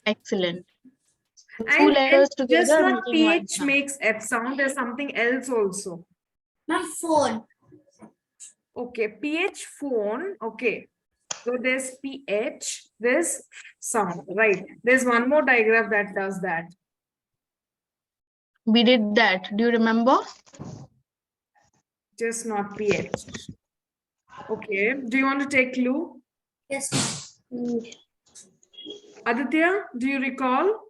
Excellent. Two And letters just together not making one PH sound. makes F sound. There's something else also. My phone. Okay, PH phone. Okay. So there's PH, there's sound, right? There's one more diagram that does that. We did that. Do you remember? Just not PH. Okay. Do you want to take clue? Yes. Aditya, do you recall?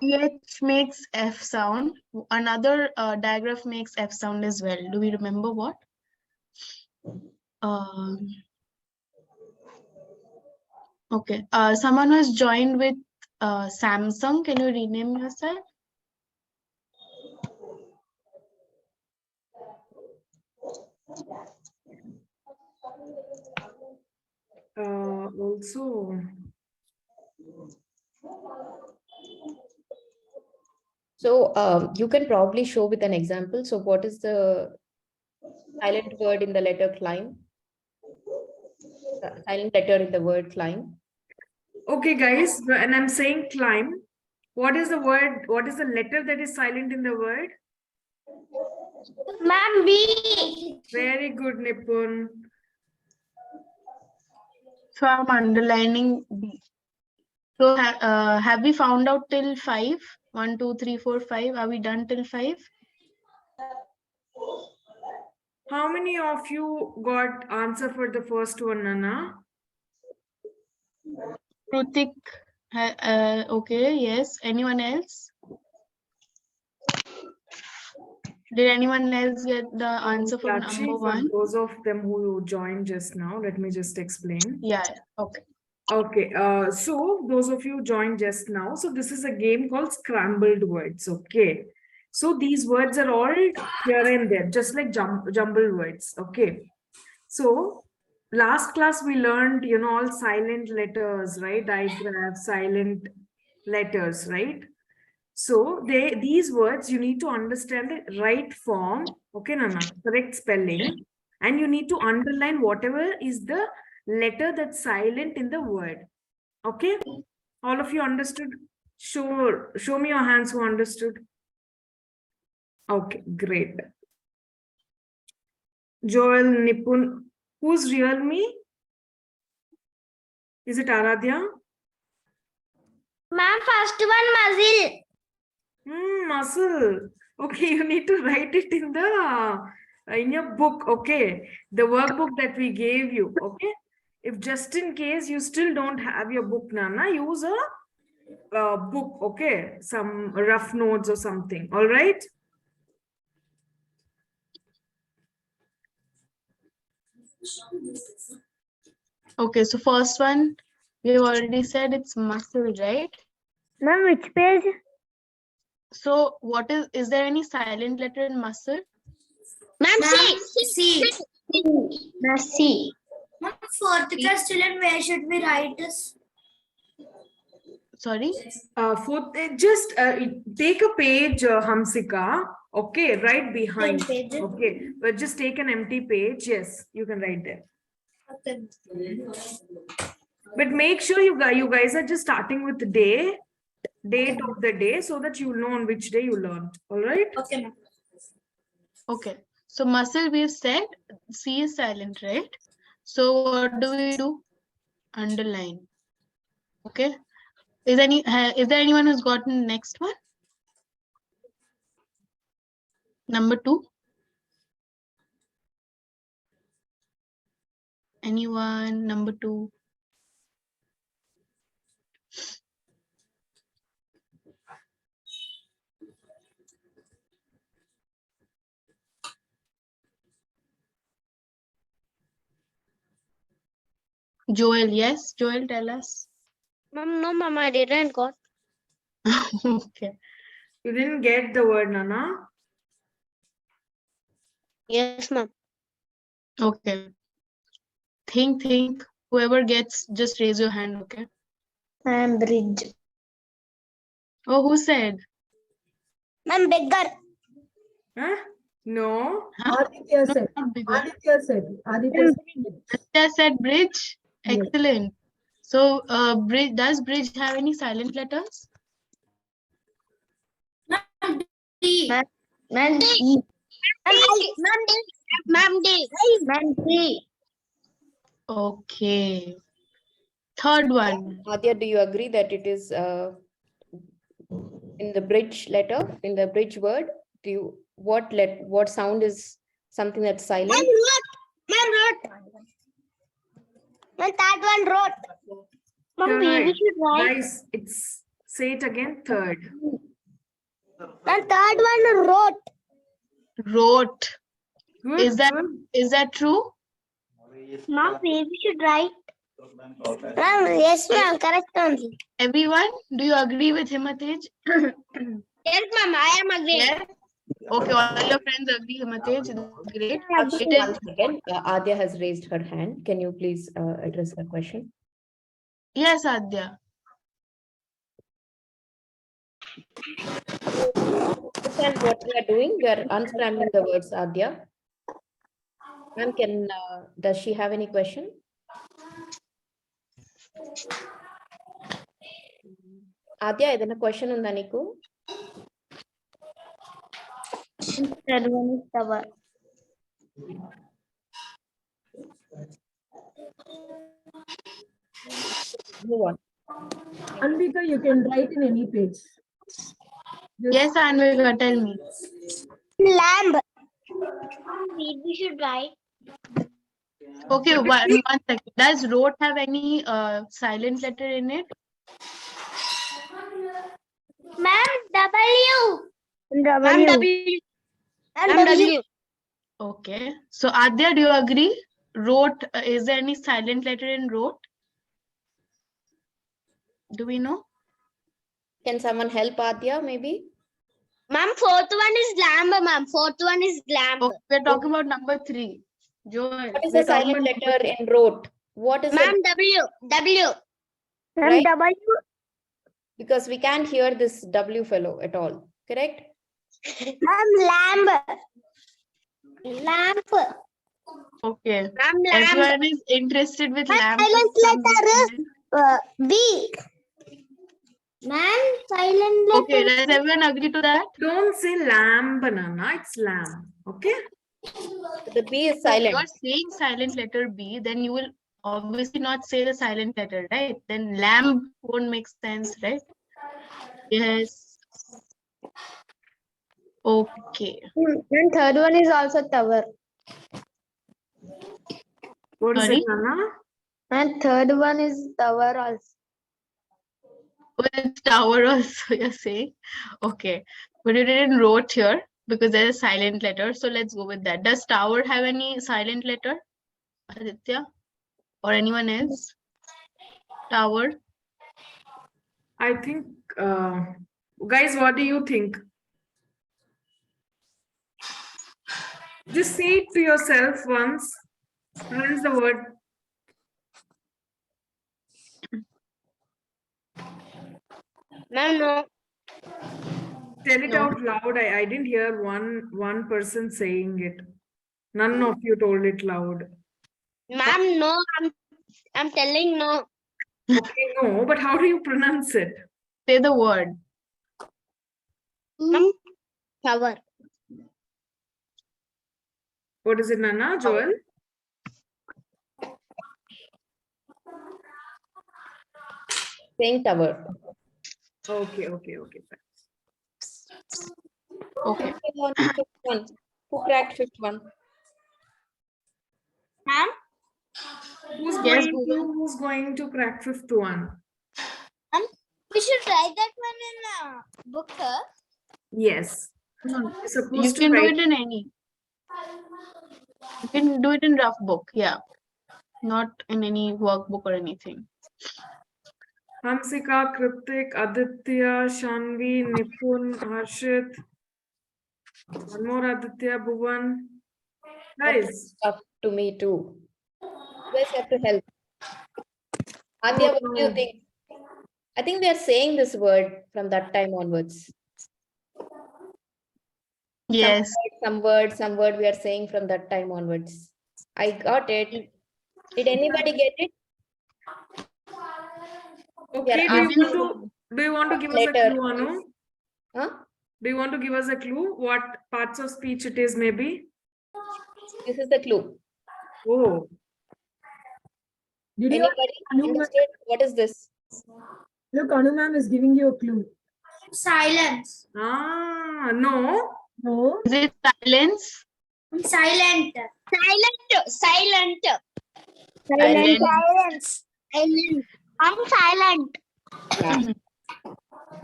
PH makes F sound. Another digraph makes F sound as well. Do we remember what? Okay. Someone was joined with Samsung. Can you rename yourself? Also. So you can probably show with an example. So what is the silent word in the letter climb? Silent letter in the word climb. Okay, guys, and I'm saying climb. What is the word? What is the letter that is silent in the word? Ma'am, B. Very good, Nipun. So I'm underlining B. So have we found out till 5? 1, 2, 3, 4, 5. Are we done till 5? How many of you got answer for the first one, Nana? Krutik. Okay, yes. Anyone else? Did anyone else get the answer for Actually, number for 1? those of them who joined just now, let me just explain. Yeah, okay. Okay, so those of you joined just now, so this is a game called Scrambled Words, okay? So these words are all here and there, just like jumbled words, okay? So last class we learned, all silent letters, right? Digraph, silent letters, right? So these words, you need to understand the right form, okay, Nana, correct spelling, and you need to underline whatever is the letter that's silent in the word. Okay, all of you understood? Show me your hands who understood. Okay, great. Joel, Nipun, who's real me? Is it Aradhya? Ma'am, first one muzzle. Muscle. Okay, you need to write it in your book. Okay, the workbook that we gave you. Okay, if just in case you still don't have your book, Nana, use a book. Okay, some rough notes or something. All right. Okay, so first one, we already said it's muscle, right? Ma'am, which page? So what is there any silent letter in muscle? Ma'am, C. Ma'am, C. Ma'am, fourth class children, where should we write this? Sorry? Just take a page, Hamsika. Okay, right behind. Same page. Okay, but just take an empty page. Yes, you can write there. Okay. But make sure you guys are just starting with the date of the day, so that you know on which day you learned. All right. Okay, ma'am. Okay. So muscle, we've said C is silent, right? So what do we do? Underline. Okay. Is there anyone who's gotten next one? Number 2. Anyone? Number 2. Joel, yes. Joel, tell us. Ma'am, no, ma'am, I didn't got. Okay. You didn't get the word, Nana. Yes, ma'am. Okay. Think. Whoever gets, just raise your hand, okay? Ma'am, bridge. Oh, who said? Ma'am, beggar. Huh? No. Huh? Aditya No, said. not bigger. Aditya said. Aditya said bridge. Yes. Excellent. So, bridge, does bridge have any silent letters? Ma'am, Okay. Third one. Adya, do you agree that it is in the bridge letter, in the bridge word? Do you what sound is something that's silent? That one wrote. Mom, we Third. should write. Guys, say it again. Third. The third one wrote. Wrote. Good. Is Good. that true? Mom, we should write. Ma'am, yes, ma'am, correct only. Everyone, do you agree with Himatej? Yes, ma'am, I am agreeing. Yes. Okay, all your friends agree, Himatej. Great. Actually, It is. one second. Adya has raised her hand. Can you please address the question? Yes, Adya. Understand what we are doing? We are unscrambling the words, Adya. Ma'am, does she have any question? Adya, ఏదైనా question ఉందా నీకు? Third one is tower. Move on. Anvika, you can write in any page. Yes, Anvika, tell me. Lamb. We should write. Okay, one second. Does wrote have any silent letter in it? Ma'am, W. Ma'am, W. Ma'am, W. Okay. So, Adya, do you agree? Wrote, is there any silent letter in wrote? Do we know? Can someone help Adya, maybe? Ma'am, fourth one is lamb, ma'am. Fourth one is lamb. Okay, we're talking about number 3. Joel. What is we're the silent talking letter in wrote? What is Ma'am, it? W. W. Right? W. Because we can't hear this W fellow at all. Correct? Ma'am, lamb. Lamp. Okay. Ma'am, lamb. Everyone is interested with Ma'am, lamp. silent letter is B. Ma'am, silent letter. Okay, does everyone agree to that? Don't say lamb, banana. It's lamb. Okay. The B is If silent. you're saying silent letter B, then you will obviously not say the silent letter, right? Then lamb won't make sense, right? Yes. Okay. And third one is also tower. What is Sorry? it, Nana? And third one is tower also. With tower also, you're saying? Okay. But you didn't wrote here because there's a silent letter. So let's go with that. Does tower have any silent letter? Aditya? Or anyone else? Tower? I think, guys, what do you think? Just say it to yourself once. Pronounce the word. Ma'am, no. Tell it No. out loud. I didn't hear one person saying it. None of you told it loud. Ma'am, no. I'm telling no. Okay, no, but how do you pronounce it? Say the word. Ma'am, tower. What is it, Nana? Joel? Saying tower. Okay. Fine. Okay. Fifth one. Who cracked fifth one? Ma'am? Yes, Who's going to crack fifth one? We should write that one in a book, sir. Yes. No, You're supposed you to can do write. it in any. You can do it in rough book, yeah. Not in any workbook or anything. Hamsika, Kritik, Aditya, Shanvi, Nipun, Harshit. One more Aditya, Bhuvan. Guys. Up to me too. You guys have to help. Adya, what do you no. think? I think they are saying this word from that time onwards. Yes. Some word we are saying from that time onwards. I got it. Did anybody get it? Okay, are do you want to give us a letter. clue, Anu? Huh? Do you want to give us a clue what parts of speech it is maybe? This is the clue. Oh, Did you Anybody Anu ma'am- understood? What is this? look, Anu ma'am is giving you a clue. Silence. no. No, Is it silence? Silent. Silent. Silent. Silent. Silence. Silent. I'm silent. Yeah.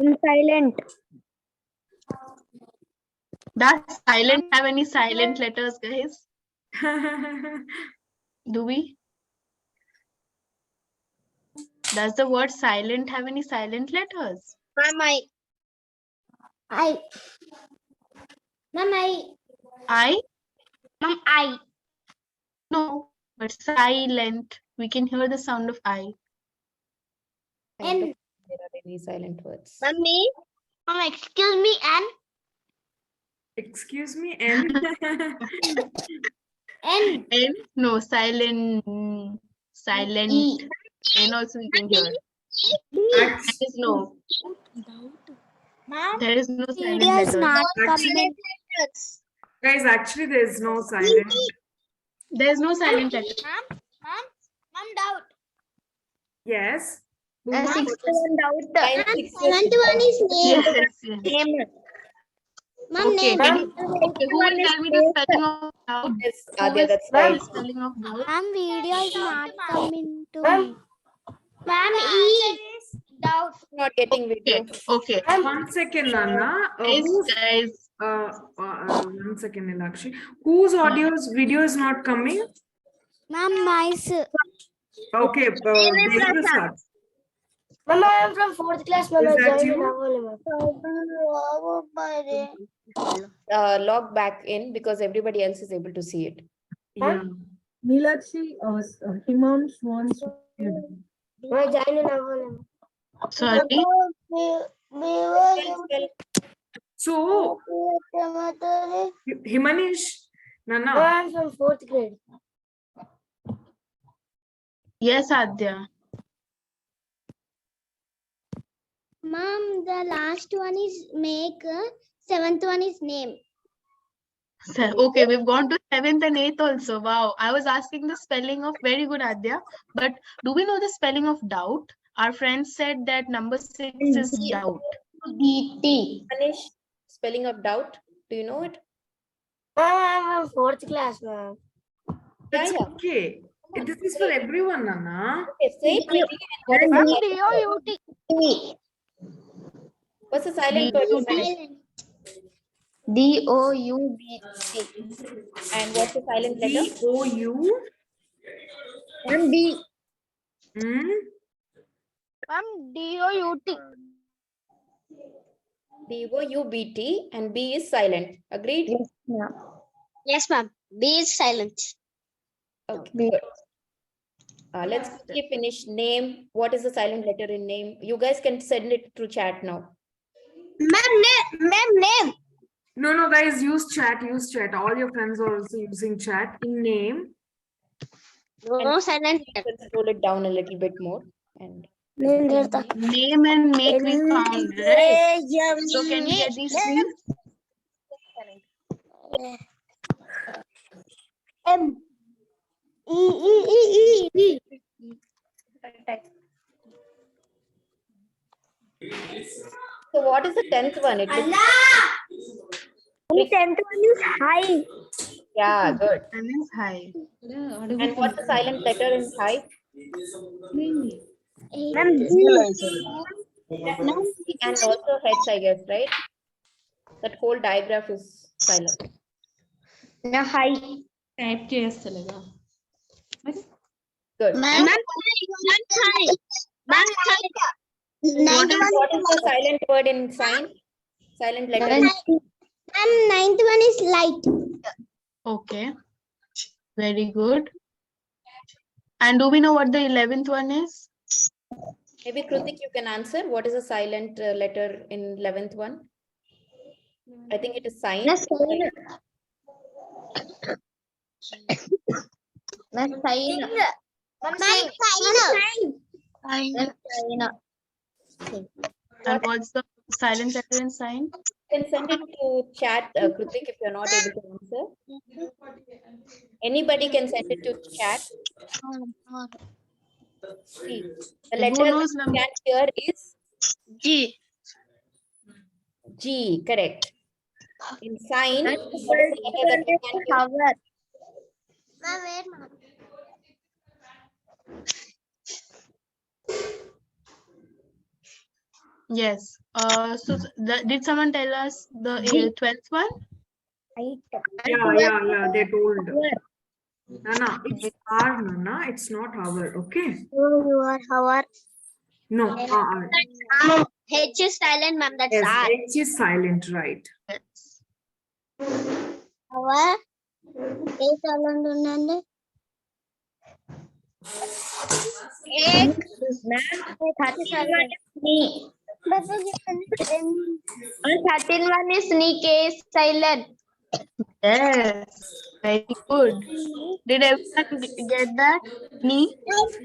I'm silent. Does silent have any silent letters, guys? Do we? Does the word silent have any silent letters? Ma'am, I. Ma'am, I? Ma'am, I. No, but silent. We can hear the sound of I. I don't think there are any silent words. Mummy. Ma'am, excuse me, and. Excuse me, and And. N? No, silent. Silent. E. N also we can hear. Act- There is no. Ma'am, There is no silent video is letters. not Actually- coming. guys, actually there is no silent. There is no silent letter. Ma'am, doubt. Yes. One Bhuma? doubt. Line 6 Seventh one is name. Yes. Name. Ma'am, Okay. name. Okay, who will tell me the spelling of doubt? Yes, Who Adya, will that's spell right. the spelling of doubt? Ma'am, video is not coming to me. Ma'am, E. Doubt. Not getting video. Okay. 1 second, Nana. Guys, One second, Nilakshi. Whose video is not coming? Ma'am, nice. Okay, Devaprasad. Ma'am, I am from 4th class. Ma'am, Is I that joined you? in Log back in because everybody else is able to see it. Yeah. Neelakshi, Himansh wants to hear them. I joined in sorry. So, Himanish, Nana. I am from 4th grade. Yes, Adya. Ma'am, the last one is make, 7th one is name. Okay, we've gone to 7th and 8th also. Wow. I was asking the spelling of very good, Adya. But do we know the spelling of doubt? Our friend said that number 6 is doubt. DT. Manish, spelling of doubt. Do you know it? I am from 4th class, ma'am. That's Yeah. okay. This is for everyone, Nana. Okay, say it quickly. What is the silent word? D-O-U-T. What's the silent word? Manish? D-O-U-B-T. And what's the silent letter? D-O-U. Ma'am, D. Hmm? Ma'am, D-O-U-T. D-O-U-B-T and B is silent. Agreed? Yes, ma'am. Yes, ma'am. B is silent. Okay, good. Let's quickly finish name. What is the silent letter in name? You guys can send it through chat now. Ma'am, name. No, guys, use chat. All your friends are also using chat. In name. No silent. You can scroll it down a little bit more. And Name and make we found, right? So can we get these please? M. E. so what is the 10th one? It looks, The 10th one is high. yeah, good. And is high. And what's the silent letter in high? Ma'am, And also H, I guess, right? That whole diagraph is silent. no high. Type చేస్తలేదా? Good. Ma'am, What is the silent word in sign? Silent letter. Ma'am, 9th one is light. Okay. Very good. And do we know what the 11th one is? Maybe Krutik, you can answer. What is the silent letter in 11th one? I think it is sign. Ma'am, sign. And what's the silent letter in sign? You can send it to chat, Kritik, if you're not able to answer. Anybody can send it to chat. See, the Who letter knows that number? you can hear is G. G, correct. In sign, what is the letter that you can hear? Yes. Did someone tell us the 12th one? Yeah, they told. Nana, it's R, Nana, it's not our, okay? You are our. No, R. H is silent, ma'am. That's Yes, R. H is silent, right? Yes. Our. A silent unandi. Egg. Me. 13 is sneak. A is silent. Yes. Very good. Did everyone get that? Ni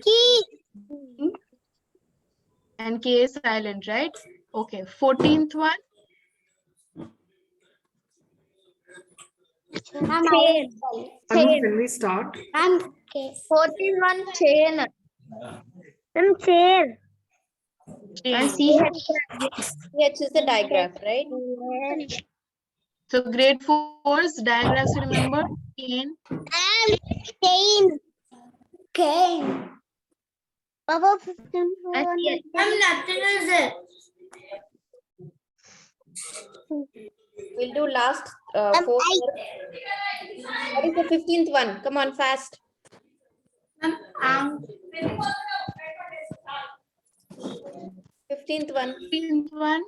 Key. and K is silent, right? Okay. 14th one. Chain. Anu, can we start? And 14 one chain. Chair. Chain. CH is the digraph, right? So grade 4's diagrams, remember? Chain. And chain. Cane. Baba 15. Nothing is there. We'll do last 4. What is the 15th one? Come on, fast. 15th one. 15th one.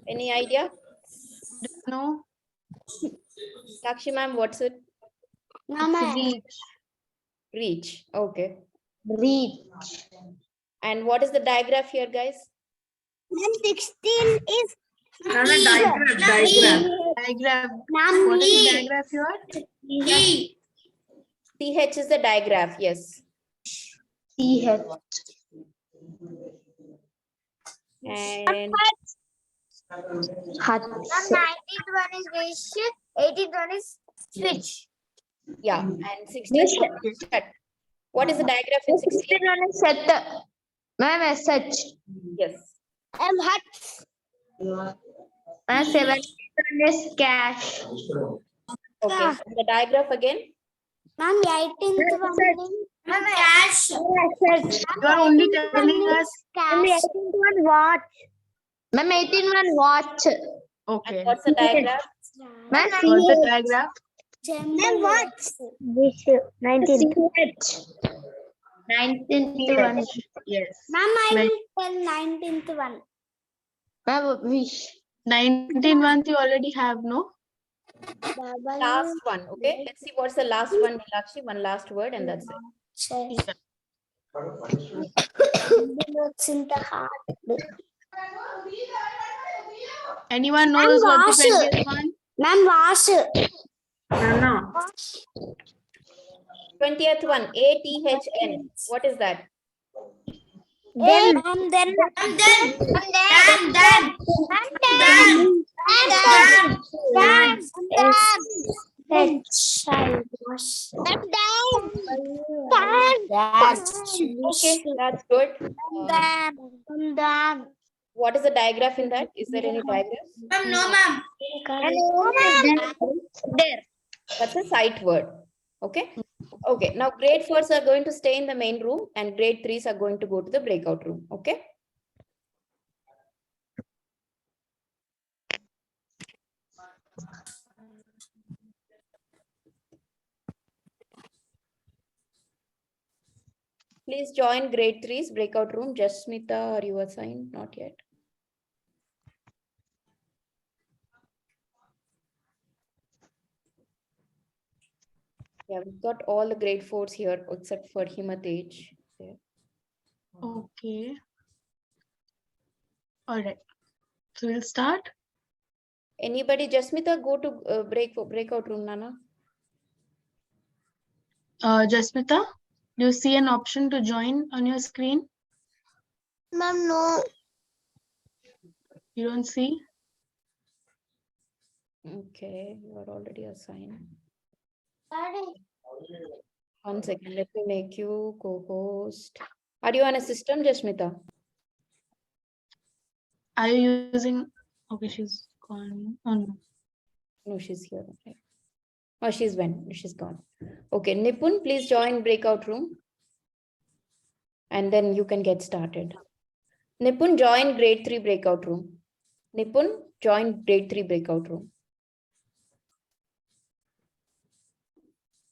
Any idea? No. Sakshi ma'am, what's it? Reach. Reach. Okay. Reach. And what is the digraph here, guys? 16 is Nana, digraph. Diagram. What is the diagraph here? CH is the digraph, yes. CH. And Hut. 19th one is wish. 18th one is switch. yeah, and 16th one is shut. What is the digraph in 16th? 16th one is set. Ma'am, such. Yes. Hut. 17th one is cash. Okay. And the digraph again? Ma'am, 18th one. Ma'am, cash. You are only telling us. Ma'am, 18th one watch. Ma'am, 18th one watch. Okay. And what's the digraph? Ma'am, What's the diagram? Ma'am, watch. 19th. 19th one. Yes. Ma'am, I will tell 19th one. Ma'am, wish. 19 ones you already have, no? Last one. Okay. Let's see what's the last one, Nilakshi. One last word and that's it. What's in the heart? Anyone knows what the 20th one? Ma'am, wash. Nana, 20th one, ATHN. What is that? Then. Okay, that's good. What is the digraph in that? Is there any digraph? No, ma'am. That's a sight word. Okay. Okay. Now grade 4s are going to stay in the main room and grade 3s are going to go to the breakout room. Okay. Please join grade 3's breakout room. Jasmita, are you assigned? Not yet. Yeah, we've got all the grade 4s here except for Himatej. Okay. All right. So we'll start. Anybody? Jasmita, go to breakout room, Nana. Jasmita? Do you see an option to join on your screen? Ma'am, no. You don't see? Okay, you are already assigned. 1 second, let me make you co-host. Are you on a system, Jasmita? Are you using? Okay, she's gone. Oh no. No, she's here. Okay. Oh, she's gone. Okay, Nipun, please join breakout room. And then you can get started. Nipun, join grade 3 breakout room. Nipun, join grade 3 breakout room.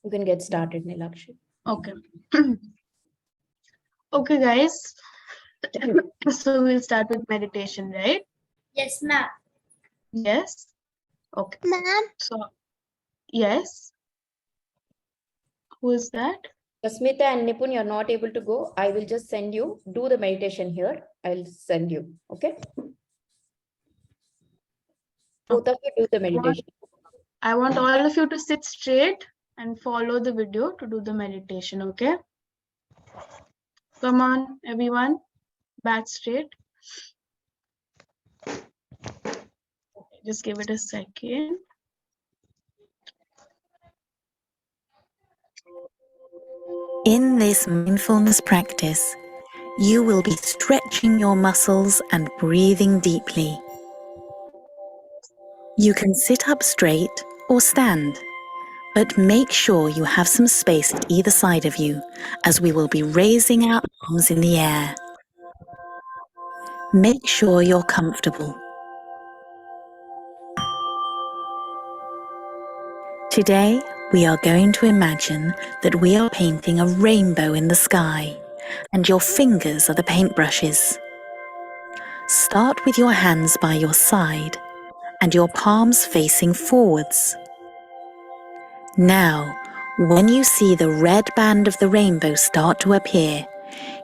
You can get started, Nilakshi. Okay. Okay, guys. So we'll start with meditation, right? Yes, ma'am. Yes. Okay. Ma'am. So, yes. Who is that? Jasmita and Nipun, you're not able to go. I will just send you. Do the meditation here. I'll send you. Okay? Both of you do the meditation. I want all of you to sit straight and follow the video to do the meditation, okay? Come on, everyone. Back straight. Okay, just give it a second. In this mindfulness practice, you will be stretching your muscles and breathing deeply. You can sit up straight or stand, but make sure you have some space at either side of you, as we will be raising our arms in the air. Make sure you're comfortable. Today, we are going to imagine that we are painting a rainbow in the sky, and your fingers are the paintbrushes. Start with your hands by your side and your palms facing forwards. Now, when you see the red band of the rainbow start to appear,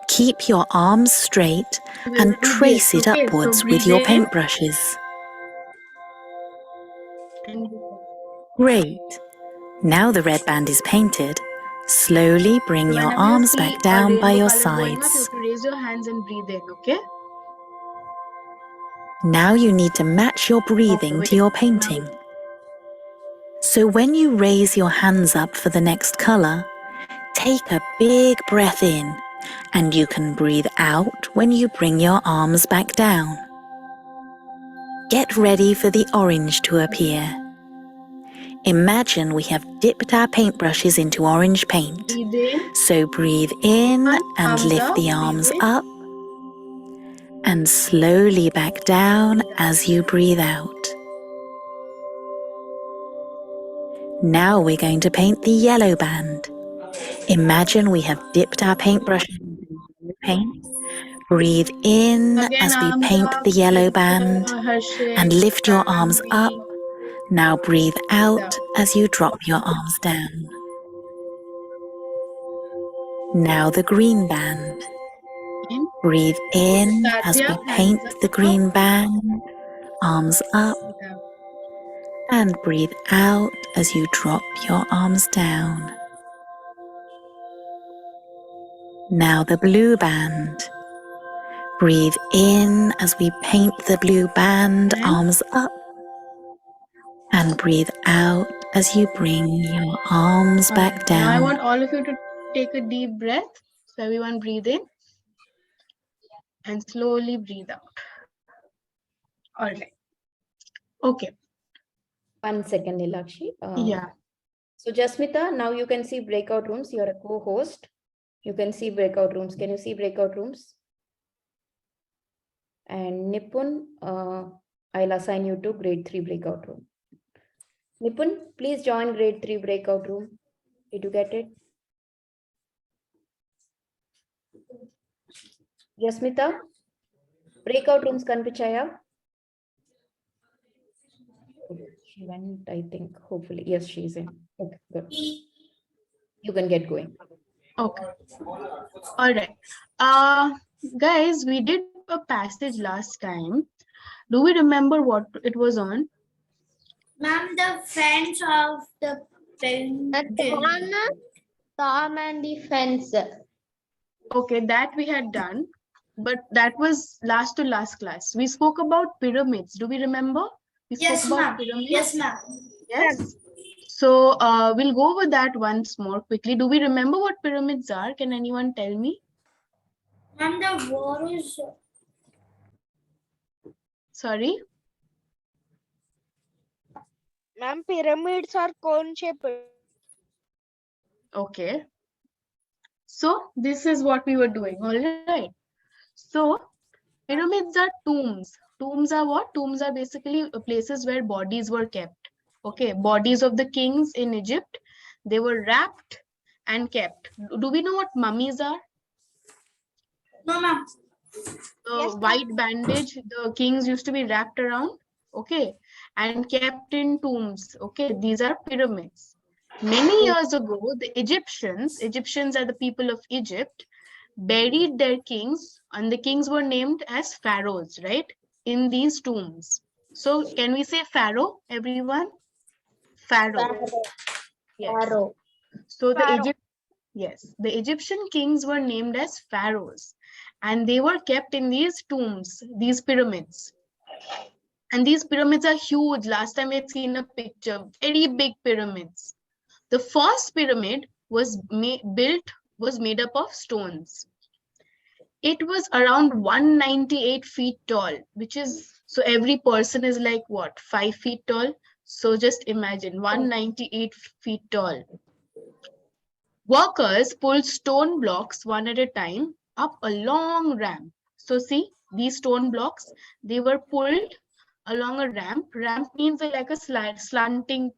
keep your arms straight and trace it upwards with your paintbrushes. Great! Now the red band is painted, slowly bring your arms back down by your sides. Raise your hands and breathe in, okay? Now you need to match your breathing to your painting. So when you raise your hands up for the next color, take a big breath in, and you can breathe out when you bring your arms back down. Get ready for the orange to appear. Imagine we have dipped our paintbrushes into orange paint. Breathe in. So breathe in and Thumbs lift up, the breathe arms in. up, and slowly back down as you breathe out. Now we're going to paint the yellow band. Imagine we have dipped our paintbrush in paint. Breathe in Again, as we arms paint up, the yellow like, band, Harshit, and lift your arms Tanvi. up. Now breathe out Down. as you drop your arms down. Now the green band. In. Breathe in as we Satya, paint hands the up. green band, arms up, Down. and breathe out as you drop your arms down. Now the blue band. Breathe in as we paint the blue band, And arms up, and breathe out as you bring your arms back now I down. want all of you to take a deep breath. So everyone breathe in and slowly breathe out. All right. Okay. 1 second, Nilakshi. Yeah. So Jasmita, now you can see breakout rooms. You're a co-host. You can see breakout rooms. Can you see breakout rooms? And Nipun, I'll assign you to grade 3 breakout room. Nipun, please join grade 3 breakout room. Did you get it? Jasmita, breakout rooms Kanpichaya. She went, I think, hopefully. Yes, she's in. Okay, good. You can get going. Okay. All right. Guys, we did a passage last time. Do we remember what it was on? Ma'am, the friends of the painting. Storm and the fence. Okay, that we had done, but that was last to last class. We spoke about pyramids. Do we remember? We spoke Yes, about ma'am. pyramids. Yes, ma'am. Yes. So we'll go over that once more quickly. Do we remember what pyramids are? Can anyone tell me? And the war is Sorry. Ma'am, pyramids are cone shaped. Okay. So this is what we were doing. All right. So pyramids are tombs. Tombs are what? Tombs are basically places where bodies were kept. Okay. Bodies of the kings in Egypt. They were wrapped and kept. Do we know what mummies are? no, ma'am. The white bandage the kings used to be wrapped around, okay, and kept in tombs. Okay, these are pyramids. Many years ago, the Egyptians are the people of Egypt, buried their kings, and the kings were named as pharaohs, right, in these tombs. So can we say pharaoh, everyone? Pharaoh. Yes. So the Egyptian kings were named as pharaohs, and they were kept in these tombs, these pyramids. And these pyramids are huge. Last time I had seen a picture, very big pyramids. The first pyramid was made up of stones. It was around 198 feet tall, which is, so every person is like what, 5 feet tall? So just imagine 198 feet tall. Workers pulled stone blocks one at a time up a long ramp. So see, these stone blocks, they were pulled along a ramp. Ramp means like a slanting,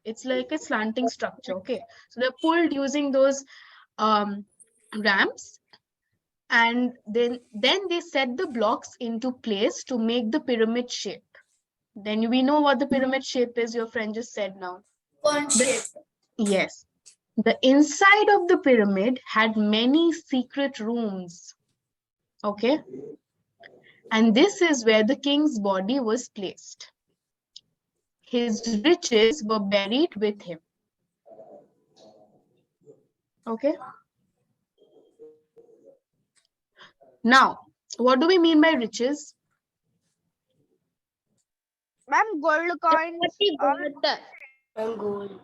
it's like a slanting structure, okay? So they're pulled using those ramps, and then they set the blocks into place to make the pyramid shape. Then we know what the pyramid shape is, your friend just said now. Cone shape. Yes. The inside of the pyramid had many secret rooms. Okay. And this is where the king's body was placed. His riches were buried with him. Okay. Now, what do we mean by riches? Ma'am, gold coins or Gold.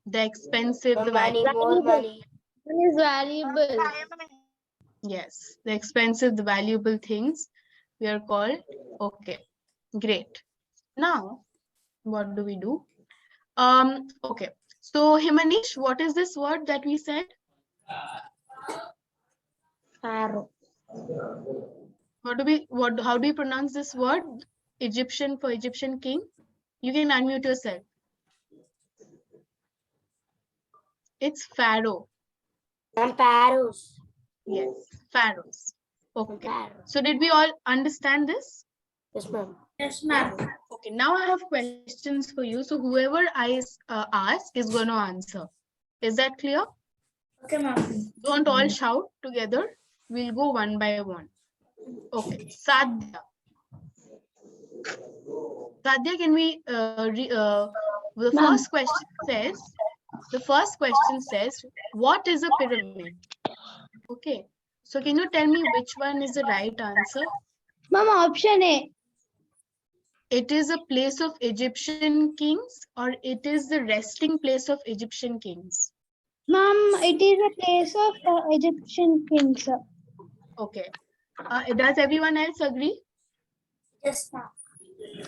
The expensive, the Money, more money. Money is valuable. diamond. yes, the expensive, the valuable things we are called. Okay, great. Now, what do we do? Okay. So Himanish, what is this word that we said? Pharaoh. How do we pronounce this word? Egyptian for Egyptian king? You can unmute yourself. It's pharaoh. And pharaohs. Yes, pharaohs. Okay. Pharaoh. So did we all understand this? Yes, ma'am. Yes, ma'am. Okay, now I have questions for you. So whoever I ask is going to answer. Is that clear? Okay, ma'am. Don't all shout together. We'll go one by one. Okay, Sadhya. Sadhya, can we, the first question says, what is a pyramid? Okay, so can you tell me which one is the right answer? Ma'am, option A. It is a place of Egyptian kings, or it is the resting place of Egyptian kings? Ma'am, it is a place of Egyptian kings. Okay. Does everyone else agree? Yes, ma'am.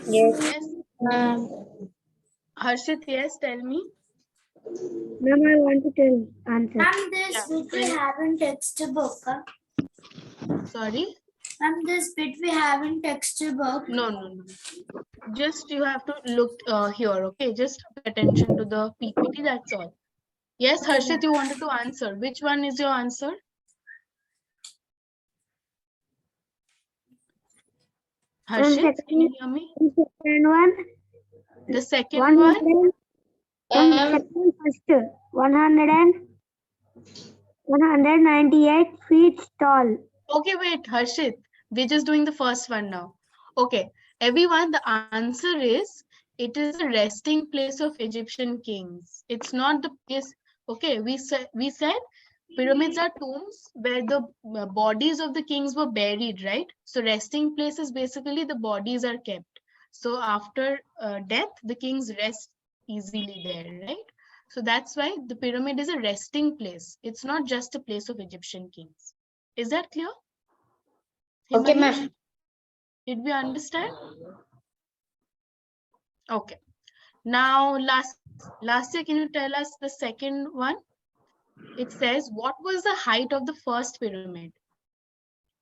Yes. Ma'am, Harshit, yes, tell me. Ma'am, I want to tell answer. Ma'am, this bit we have in textbook. Sorry? Ma'am, this bit we have in textbook. No. Just you have to look here, okay? Just pay attention to the PPT, that's all. Yes, Harshit, you wanted to answer. Which one is your answer? Harshit, can you hear me? Second one. The second one? First, 198 feet tall. Okay, wait, Harshit. We're just doing the first one now. Okay, everyone, the answer is, it is the resting place of Egyptian kings. It's not the place Okay, we said pyramids are tombs where the bodies of the kings were buried, right? So resting places, basically the bodies are kept. So after death, the kings rest easily there, right? So that's why the pyramid is a resting place. It's not just a place of Egyptian kings. Is that clear? Okay, Himanish, ma'am. did we understand? Okay. Now, last year, can you tell us the second one? It says, what was the height of the first pyramid?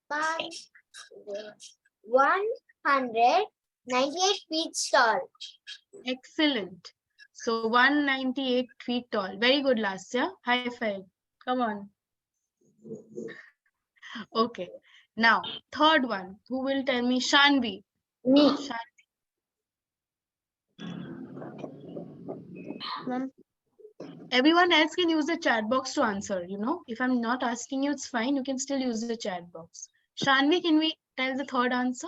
198 feet tall. Excellent. So 198 feet tall. Very good, Lasya. High five. Come on. Okay. Now, third one. Who will tell me? Shanvi. Me. Ma'am. Everyone else can use the chat box to answer. You know, if I'm not asking you, it's fine. You can still use the chat box. Shanvi, can we tell the third answer?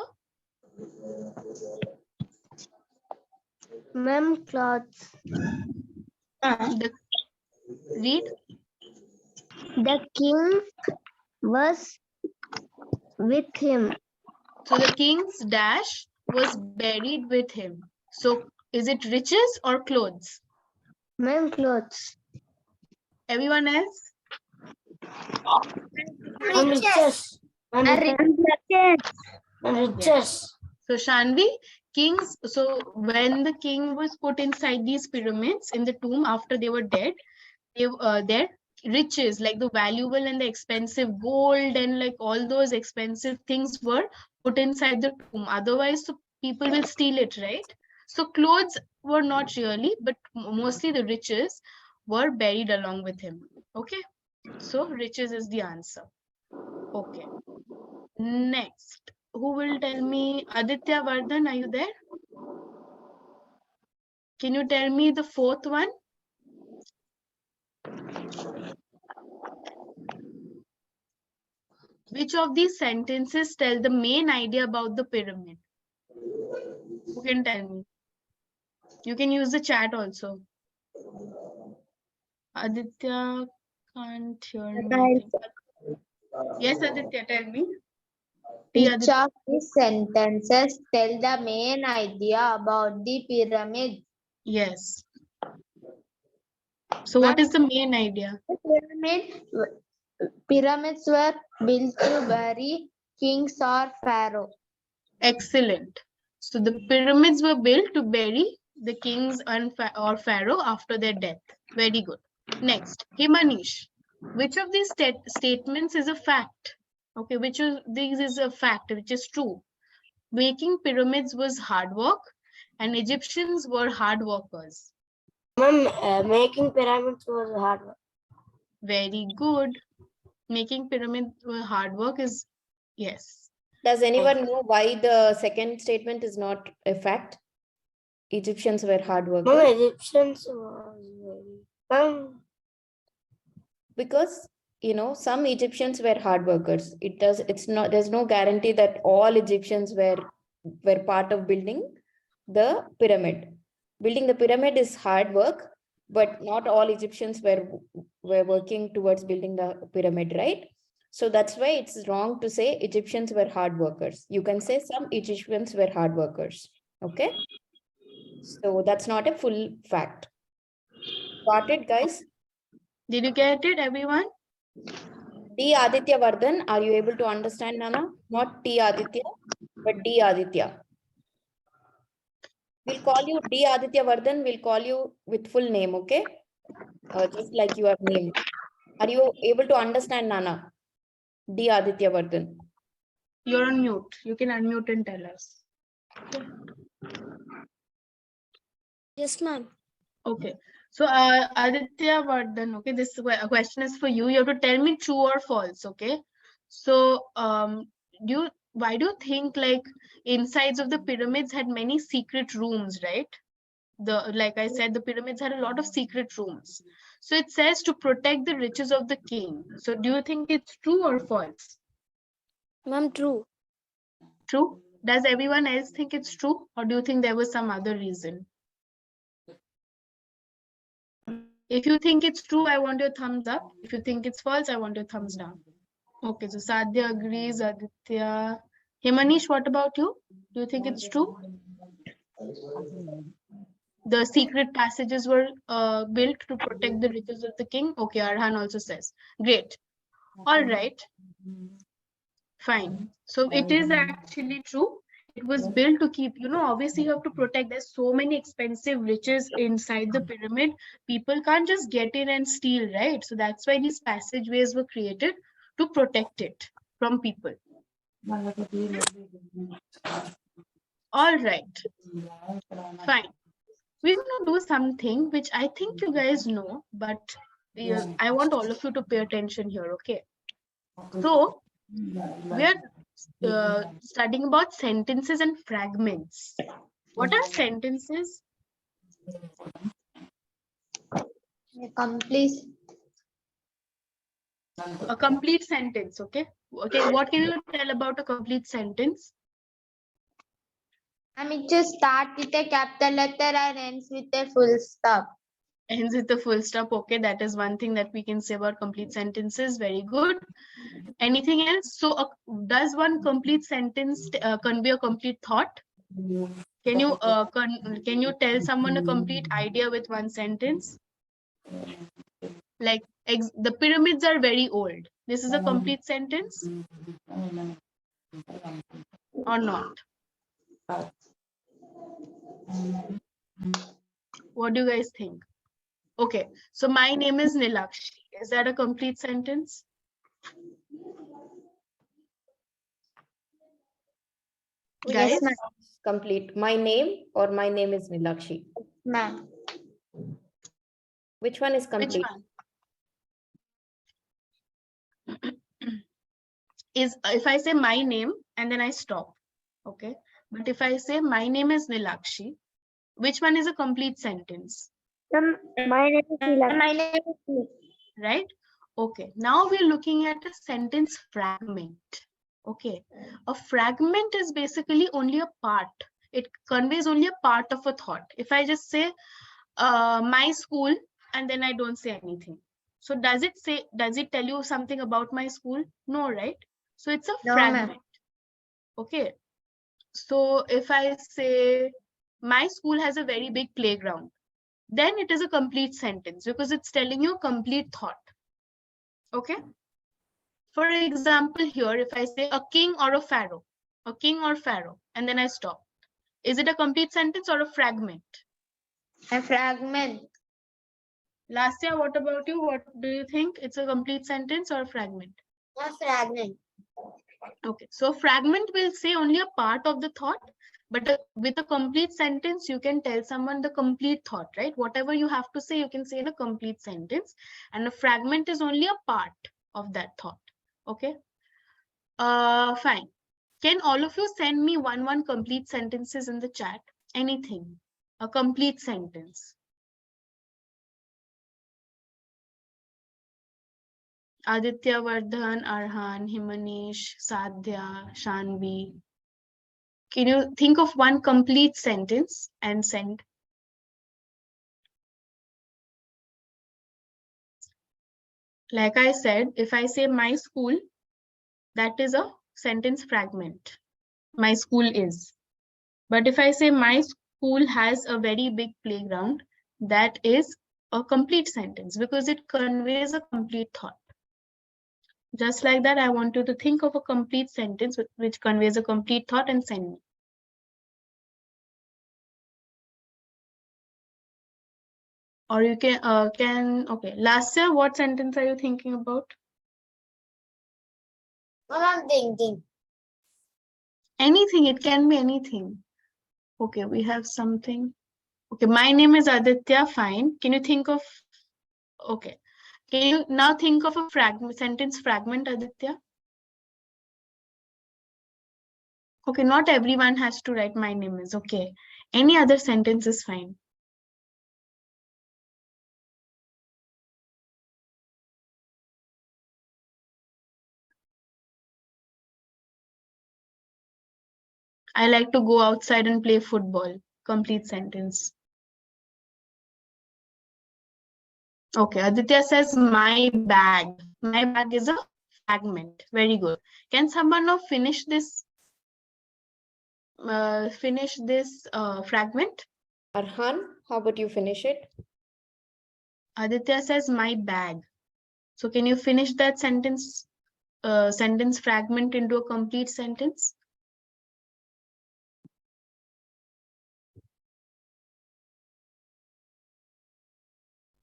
Ma'am, clothes. Read. The king was with him. So the king's dash was buried with him. So is it riches or clothes? Ma'am, clothes. Everyone else? Riches. Riches. So Shanvi, kings, so when the king was put inside these pyramids in the tomb after they were dead, their riches, like the valuable and the expensive gold and like all those expensive things were put inside the tomb. Otherwise, so people will steal it, right? So clothes were not really, but mostly the riches were buried along with him. Okay, so riches is the answer. Okay. Next, who will tell me? Aditya Vardhan, are you there? Can you tell me the fourth one? Which of these sentences tell the main idea about the pyramid? Who can tell me? You can use the chat also. Aditya can't hear me. Yes, Aditya, tell me. Which of these sentences tell the main idea about the pyramid? Yes. So what is the main idea? Pyramids were built to bury kings or pharaoh. Excellent. So the pyramids were built to bury the kings or pharaoh after their death. Very good. Next, Himanish. Which of these statements is a fact? Okay, which of these is a fact, which is true? Making pyramids was hard work and Egyptians were hard workers. Ma'am, making pyramids was hard work. Very good. Making pyramids hard work is, yes. Does anyone know why the second statement is not a fact? Egyptians were hard workers. Ma'am, Egyptians was very... Because some Egyptians were hard workers. There's no guarantee that all Egyptians were part of building the pyramid. Building the pyramid is hard work, but not all Egyptians were working towards building the pyramid, right? So that's why it's wrong to say Egyptians were hard workers. You can say some Egyptians were hard workers. Okay, so that's not a full fact. Got it, guys? Did you get it, everyone? D. Aditya Vardhan, are you able to understand, Nana? Not T. Aditya, but D. Aditya. We'll call you D. Aditya Vardhan. We'll call you with full name, okay? Just like your name. Are you able to understand, Nana? D. Aditya Vardhan. You're on mute. You can unmute and tell us. Okay. Yes, ma'am. Okay. So Aditya Vardhan, okay, this question is for you. You have to tell me true or false, okay? So why do you think like insides of the pyramids had many secret rooms, right? Like I said, the pyramids had a lot of secret rooms. So it says to protect the riches of the king. So do you think it's true or false? Ma'am, true. True. Does everyone else think it's true, or do you think there was some other reason? If you think it's true, I want your thumbs up. If you think it's false, I want your thumbs down. Okay, so Sadhya agrees, Aditya. Himanish, what about you? Do you think it's true? The secret passages were built to protect the riches of the king. Okay, Arhan also says. Great. All right. Fine. So it is actually true. It was built to keep, obviously you have to protect. There's so many expensive riches inside the pyramid. People can't just get in and steal, right? So that's why these passageways were created to protect it from people. All right. Fine. We're going to do something which I think you guys know, but I want all of you to pay attention here, okay? So we are studying about sentences and fragments. What are sentences? A complete sentence, okay? Okay, what can you tell about a complete sentence? It just starts with a capital letter and ends with a full stop. Ends with a full stop, okay? That is one thing that we can say about complete sentences. Very good. Anything else? So does one complete sentence convey a complete thought? Can you tell someone a complete idea with one sentence? Like the pyramids are very old. This is a complete sentence or not? What do you guys think? Okay, so my name is Nilakshi. Is that a complete sentence? Guys? Yes, ma'am. Complete. My name or my name is Nilakshi? Ma'am. Which one is complete? Which one? Is if I say my name and then I stop, okay? But if I say my name is Nilakshi, which one is a complete sentence? My name is Nilakshi. Right? Okay, now we're looking at a sentence fragment. Okay, a fragment is basically only a part. It conveys only a part of a thought. If I just say my school and then I don't say anything, so does it tell you something about my school? No, right? So it's a fragment. Okay, so if I say my school has a very big playground, then it is a complete sentence because it's telling you a complete thought. Okay. For example, here, if I say a king or a pharaoh, and then I stop, is it a complete sentence or a fragment? A fragment. Lasya, what about you? What do you think? It's a complete sentence or a fragment? A fragment. Okay, so fragment will say only a part of the thought, but with a complete sentence, you can tell someone the complete thought, right? Whatever you have to say, you can say in a complete sentence, and a fragment is only a part of that thought. Okay. Fine. Can all of you send me one complete sentences in the chat? Anything. A complete sentence. Aditya, Vardhan, Arhan, Himanish, Sadhya, Shanvi. Can you think of one complete sentence and send? Like I said, if I say my school, that is a sentence fragment. My school is. But if I say my school has a very big playground, that is a complete sentence because it conveys a complete thought. Just like that, I want you to think of a complete sentence which conveys a complete thought and send me. Or you okay. Last year, what sentence are you thinking about? What I'm thinking. Anything, it can be anything. Okay, we have something. Okay, my name is Aditya, fine. Can you think of, okay. Can you now think of a sentence fragment, Aditya? Okay, not everyone has to write my name is, okay. Any other sentence is fine. I like to go outside and play football. Complete sentence. Okay, Aditya says my bag. My bag is a fragment. Very good. Can someone now finish this? Fragment? Arhan, how about you finish it? Aditya says my bag. So can you finish that sentence fragment into a complete sentence?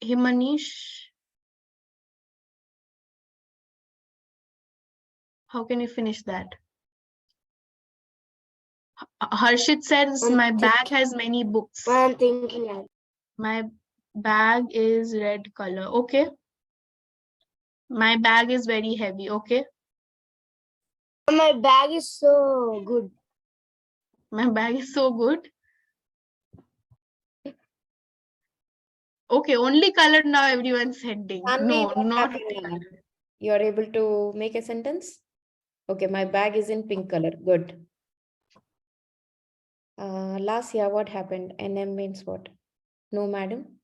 Himanish, how can you finish that? Harshit says my bag has many books. I'm thinking. My bag is red color. Okay. My bag is very heavy. Okay. My bag is so good. My bag is so good. Okay, only color now everyone's heading. Tanvi, No, what not happened now? color. You are able to make a sentence? Okay, my bag is in pink color. Good. Last year, what happened? NM means what? No, madam.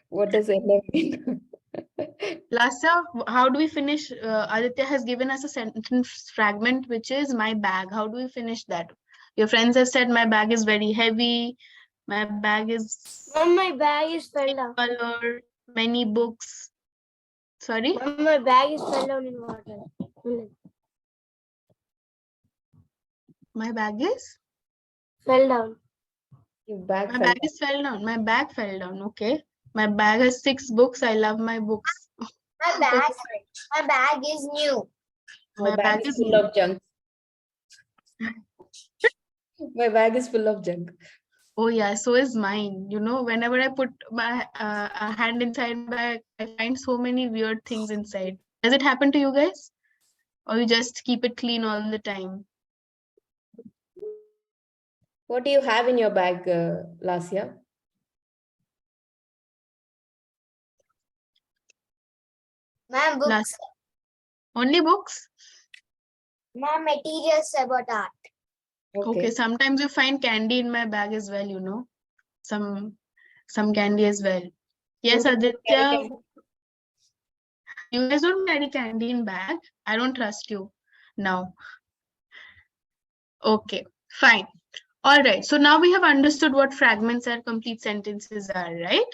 What does NM mean? Lasa, how do we finish? Aditya has given us a sentence fragment, which is my bag. How do we finish that? Your friends have said my bag is very heavy. My bag is Mom, my bag is fell down. color, many books. Sorry? Mom, my bag is fell down in water. My bag is? Fell down. Your bag My fell bag is fell down. My bag fell down. Okay. My bag has 6 books. I love my books. My bag is new. My My bag bag is is full new. of junk. My bag is full of junk. Oh yeah, so is mine. You know, whenever I put my hand inside my bag, I find so many weird things inside. Does it happen to you guys? Or you just keep it clean all the time? What do you have in your bag, Lasya? Ma'am, books. Last, only books? Ma'am, materials about art. Okay, sometimes you find candy in my bag as well, you know. Some candy as well. Yes, You don't carry Aditya, candy? you guys don't carry candy in bag. I don't trust you now. Okay, fine. All right, so now we have understood what fragments and complete sentences are, right?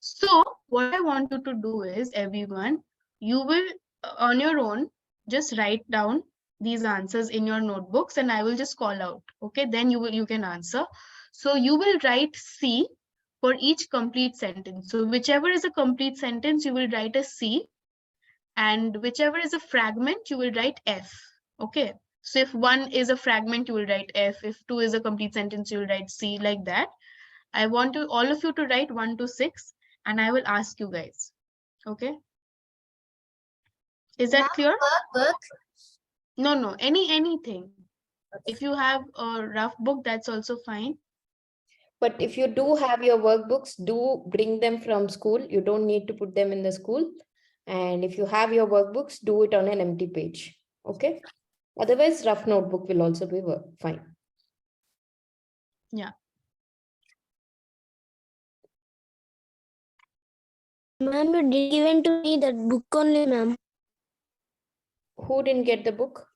So what I want you to do is, everyone, you will on your own just write down these answers in your notebooks and I will just call out. Okay, then you can answer. So you will write C for each complete sentence. So whichever is a complete sentence, you will write a C, and whichever is a fragment, you will write F. Okay. So if 1 is a fragment, you will write F. If 2 is a complete sentence, you will write C, like that. I want all of you to write 1 to 6 and I will ask you guys. Okay. Is that clear? Book. No, anything. If you have a rough book, that's also fine. But if you do have your workbooks, do bring them from school. You don't need to put them in the school. And if you have your workbooks, do it on an empty page. Okay. Otherwise, rough notebook will also be fine. Yeah. Ma'am, you did given to me that book only, ma'am. Who didn't get the book?